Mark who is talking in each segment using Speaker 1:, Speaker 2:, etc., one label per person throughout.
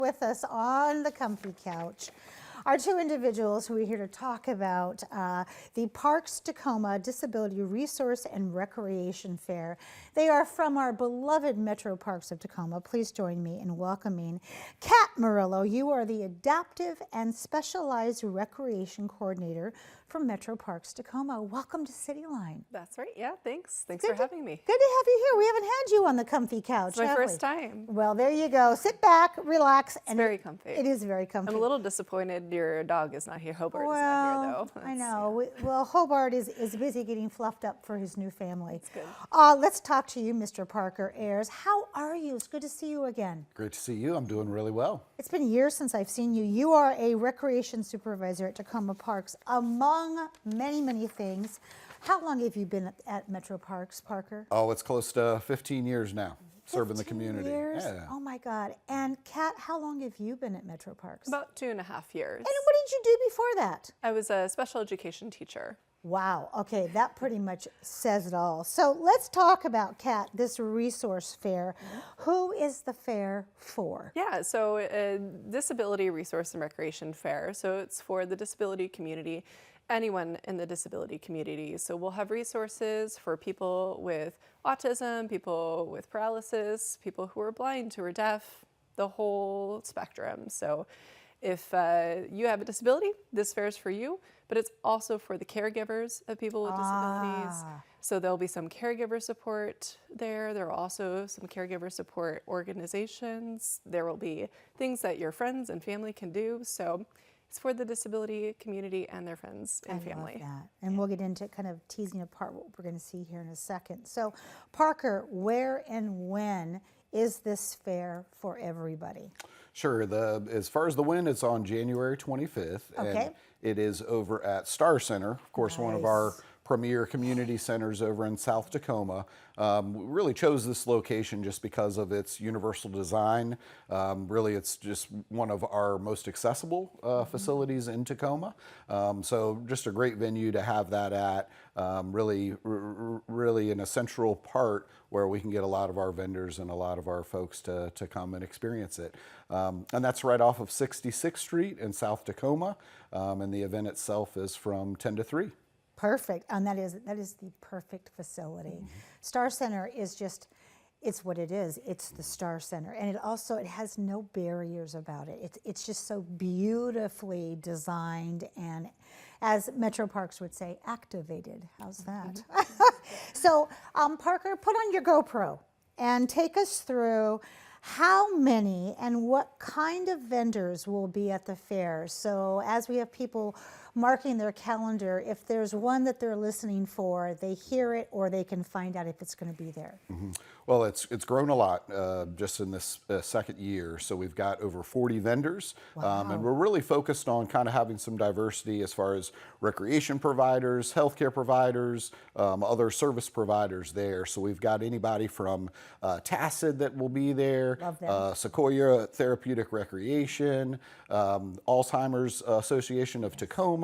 Speaker 1: With us on the comfy couch are two individuals who are here to talk about the Parks Tacoma Disability Resource and Recreation Fair. They are from our beloved Metro Parks of Tacoma. Please join me in welcoming Kat Murillo. You are the Adaptive and Specialized Recreation Coordinator for Metro Parks Tacoma. Welcome to Cityline.
Speaker 2: That's right. Yeah, thanks. Thanks for having me.
Speaker 1: Good to have you here. We haven't had you on the comfy couch.
Speaker 2: It's my first time.
Speaker 1: Well, there you go. Sit back, relax.
Speaker 2: It's very comfy.
Speaker 1: It is very comfy.
Speaker 2: I'm a little disappointed your dog is not here. Hobart is not here, though.
Speaker 1: I know. Yeah. Well, Hobart is busy getting fluffed up for his new family.
Speaker 2: That's good.
Speaker 1: Let's talk to you, Mr. Parker Ayers. How are you? It's good to see you again.
Speaker 3: Great to see you. I'm doing really well.
Speaker 1: It's been years since I've seen you. You are a recreation supervisor at Tacoma Parks, among many things. How long have you been at Metro Parks, Parker?
Speaker 3: Oh, it's close to 15 years now, serving the community.
Speaker 1: Years?
Speaker 3: Yeah.
Speaker 1: Oh my God. And Kat, how long have you been at Metro Parks?
Speaker 2: About 2.5 years.
Speaker 1: And what did you do before that?
Speaker 2: I was a special education teacher.
Speaker 1: Wow. Okay, that pretty much says it all. So let's talk about, Kat, this resource fair. Who is the fair for?
Speaker 2: Yeah, so a disability resource and recreation fair. So it's for the disability community, anyone in the disability community. So we'll have resources for people with autism, people with paralysis, people who are blind, who are deaf, the whole spectrum. So if you have a disability, this fair is for you, but it's also for the caregivers of people with disabilities. So there'll be some caregiver support there. There are also some caregiver support organizations. There will be things that your friends and family can do. So it's for the disability community and their friends and family.
Speaker 1: I love that. And we'll get into kind of teasing apart what we're going to see here in a second. So Parker, where and when is this fair for everybody?
Speaker 3: Sure. As far as the win, it's on January 25th.
Speaker 1: Okay.
Speaker 3: And it is over at Star Center, of course, one of our premier community centers over in South Tacoma. We really chose this location just because of its universal design. Really, it's just one of our most accessible facilities in Tacoma. So just a great venue to have that at. Really in a central part where we can get a lot of our vendors and a lot of our folks to come and experience it. And that's right off of 66th Street in South Tacoma. And the event itself is from 10 to 3.
Speaker 1: Perfect, and that is the perfect facility. Star Center is just, it's what it is. It's the Star Center, and it has no barriers about it. It's just so beautifully designed and, as Metro Parks would say, activated. How's that? So, Parker, put on your GoPro and take us through how many and what kind of vendors will be at the fair. So as we have people marking their calendar, if there's one that they're listening for, they hear it or they can find out if it's going to be there.
Speaker 3: Well, it's grown a lot just in this second year. So we've got over 40 vendors, and we're really focused on kind of having some diversity as far as recreation providers, healthcare providers, other service providers there. So we've got anybody from Tacid that will be there, Sequoia Therapeutic Recreation, Alzheimer's Association of Tacoma,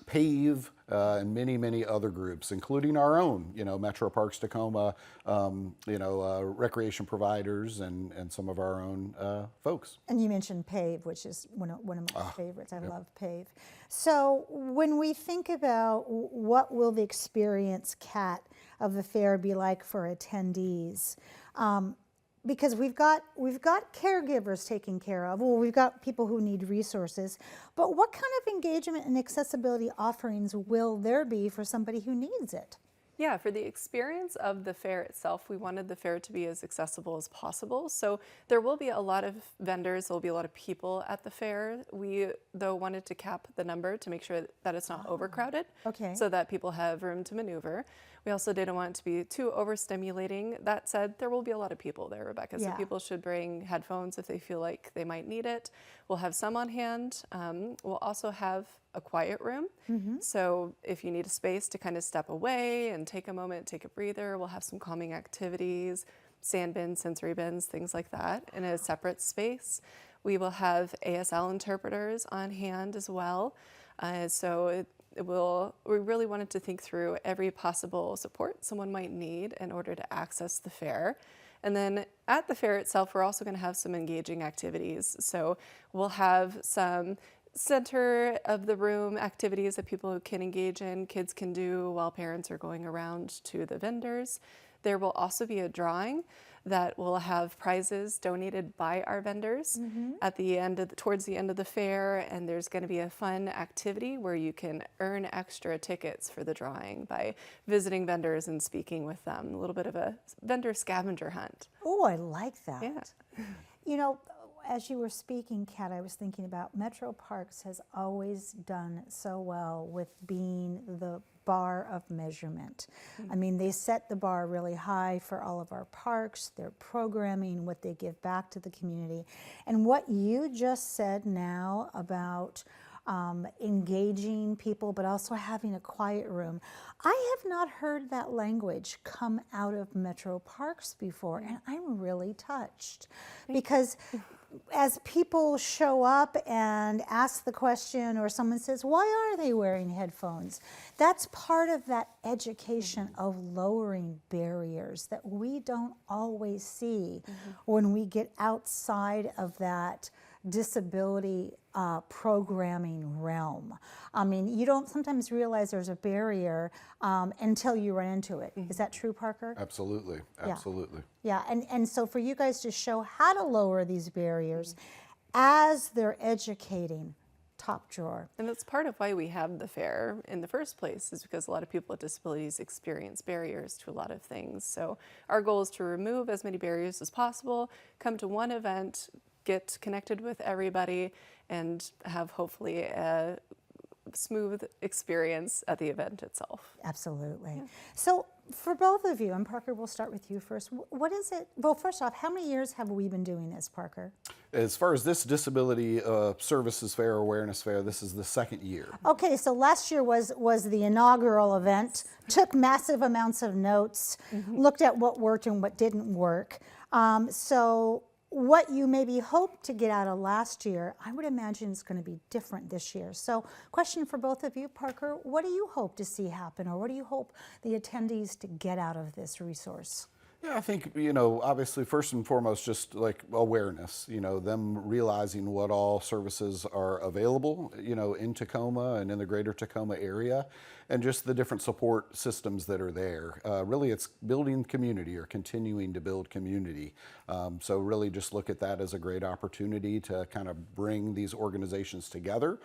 Speaker 3: PAVE, and many other groups, including our own, Metro Parks Tacoma, recreation providers and some of our own folks.
Speaker 1: And you mentioned PAVE, which is one of my favorites. I love PAVE. So when we think about what will the experience, Kat, of the fair be like for attendees, because we've got caregivers taken care of. Well, we've got people who need resources, but what kind of engagement and accessibility offerings will there be for somebody who needs it?
Speaker 2: Yeah, for the experience of the fair itself, we wanted the fair to be as accessible as possible. So there will be a lot of vendors, there will be a lot of people at the fair. We, though, wanted to cap the number to make sure that it's not overcrowded, so that people have room to maneuver. We also didn't want it to be too overstimulating. That said, there will be a lot of people there, Rebecca, so people should bring headphones if they feel like they might need it. We'll have some on hand. We'll also have a quiet room. So if you need a space to kind of step away and take a moment, take a breather, we'll have some calming activities, sand bins, sensory bins, things like that in a separate space. We will have ASL interpreters on hand as well. We really wanted to think through every possible support someone might need in order to access the fair. And then At the fair itself, we're also going to have some engaging activities. So we'll have some center of the room activities that people can engage in, kids can do while parents are going around to the vendors. There will also be a drawing that will have prizes donated by our vendors at the end of towards the end of the fair, and there's going to be a fun activity where you can earn extra tickets for the drawing by visiting vendors and speaking with them. A little bit of a vendor scavenger hunt.
Speaker 1: Oh, I like that.
Speaker 2: Yeah.
Speaker 1: You know, as you were speaking, Kat, I was thinking about Metro Parks has always done so well with being the bar of measurement. I mean, they set the bar really high for all of our parks, their programming, what they give back to the community. And what you just said now about engaging people, but also having a quiet room. I have not heard that language come out of Metro Parks before, and I'm really touched because as people show up and ask the question, or someone says, why are they wearing headphones? That's part of that education of lowering barriers that we don't always see when we get outside of that disability programming realm. I mean, you don't sometimes realize there's a barrier until you run into it. Is that true, Parker?
Speaker 3: Absolutely, absolutely.
Speaker 1: Yeah, and so for you guys to show how to lower these barriers as they're educating, top drawer.
Speaker 2: And that's part of why we have the fair in the first place, is because a lot of people with disabilities experience barriers to a lot of things. So our goal is to remove as many barriers as possible, come to one event, get connected with everybody, and have hopefully a smooth experience at the event itself.
Speaker 1: Absolutely. So for both of you, and Parker, we'll start with you first. What is it? Well, first off, how many years have we been doing this, Parker?
Speaker 3: As far as this disability services fair, awareness fair, this is the second year.
Speaker 1: Okay, so last year was the inaugural event, took massive amounts of notes, looked at what worked and what didn't work. So what you maybe hoped to get out of last year, I would imagine is going to be different this year. So question for both of you, Parker, what do you hope to see happen, or what do you hope the attendees to get out of this resource?
Speaker 3: Yeah, I think, you know, obviously first and foremost, just like awareness, you know, them realizing what all services are available, you know, in Tacoma and in the greater Tacoma area, and just the different support systems that are there. Really, it's building community, or continuing to build community. So really just look at that as a great opportunity to kind of bring these organizations together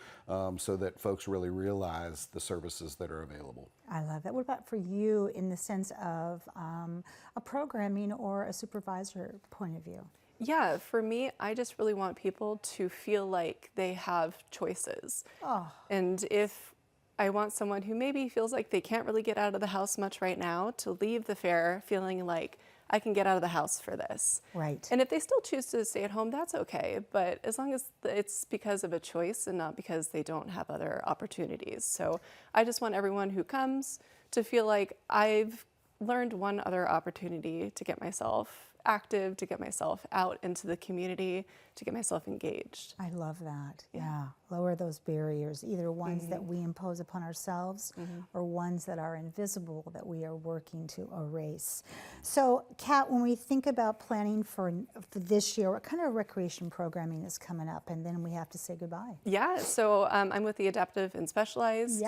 Speaker 3: so that folks really realize the services that are available.
Speaker 1: I love that. What about for you in the sense of a programming or a supervisor point of view?
Speaker 2: Yeah, for me, I just really want people to feel like they have choices.
Speaker 1: Oh.
Speaker 2: And if I want someone who maybe feels like they can't really get out of the house much right now to leave the fair feeling like I can get out of the house for this.
Speaker 1: Right.
Speaker 2: And if they still choose to stay at home, that's okay. But as long as it's because of a choice and not because they don't have other opportunities. So I just want everyone who comes to feel like I've learned one other opportunity to get myself active, to get myself out into the community, to get myself engaged.
Speaker 1: I love that. Yeah. Lower those barriers, either ones that we impose upon ourselves or ones that are invisible that we are working to erase. So, Kat, when we think about planning for this year, what kind of recreation programming is coming up? And then we have to say goodbye.
Speaker 2: Yeah, so I'm with the Adaptive and Specialized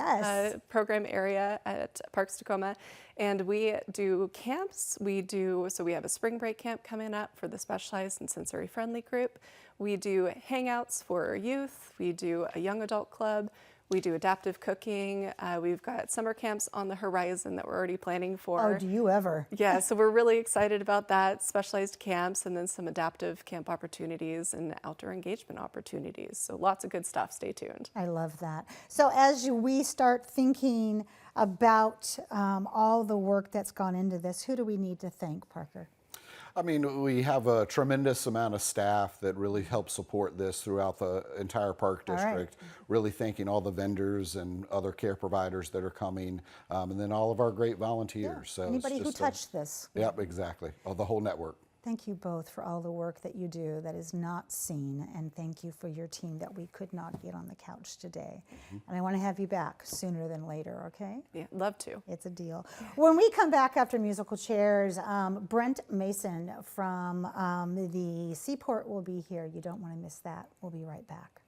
Speaker 2: program area at Parks Tacoma, and we do camps. We have a spring break camp coming up for the Specialized and Sensory Friendly group. We do hangouts for youth. We do a young adult club. We do adaptive cooking. We've got summer camps on the horizon that we're already planning for.
Speaker 1: Oh, do you ever?
Speaker 2: Yeah, so we're really excited about that. Specialized camps, and then some adaptive camp opportunities and outdoor engagement opportunities. So lots of good stuff. Stay tuned.
Speaker 1: I love that. So as we start thinking about all the work that's gone into this, who do we need to thank, Parker?
Speaker 3: I mean, we have a tremendous amount of staff that really help support this throughout the entire park district. Really thanking all the vendors and other care providers that are coming, and then all of our great volunteers. So
Speaker 1: anybody
Speaker 3: it's
Speaker 1: who
Speaker 3: just
Speaker 1: touched this.
Speaker 3: Yep, exactly. Oh, the whole network.
Speaker 1: Thank you both for all the work that you do that is not seen, and thank you for your team that we could not get on the couch today. And I want to have you back sooner than later, okay?
Speaker 2: Yeah, love to.
Speaker 1: It's a deal. When we come back after musical chairs, Brent Mason from the Seaport will be here. You don't want to miss that. We'll be right back.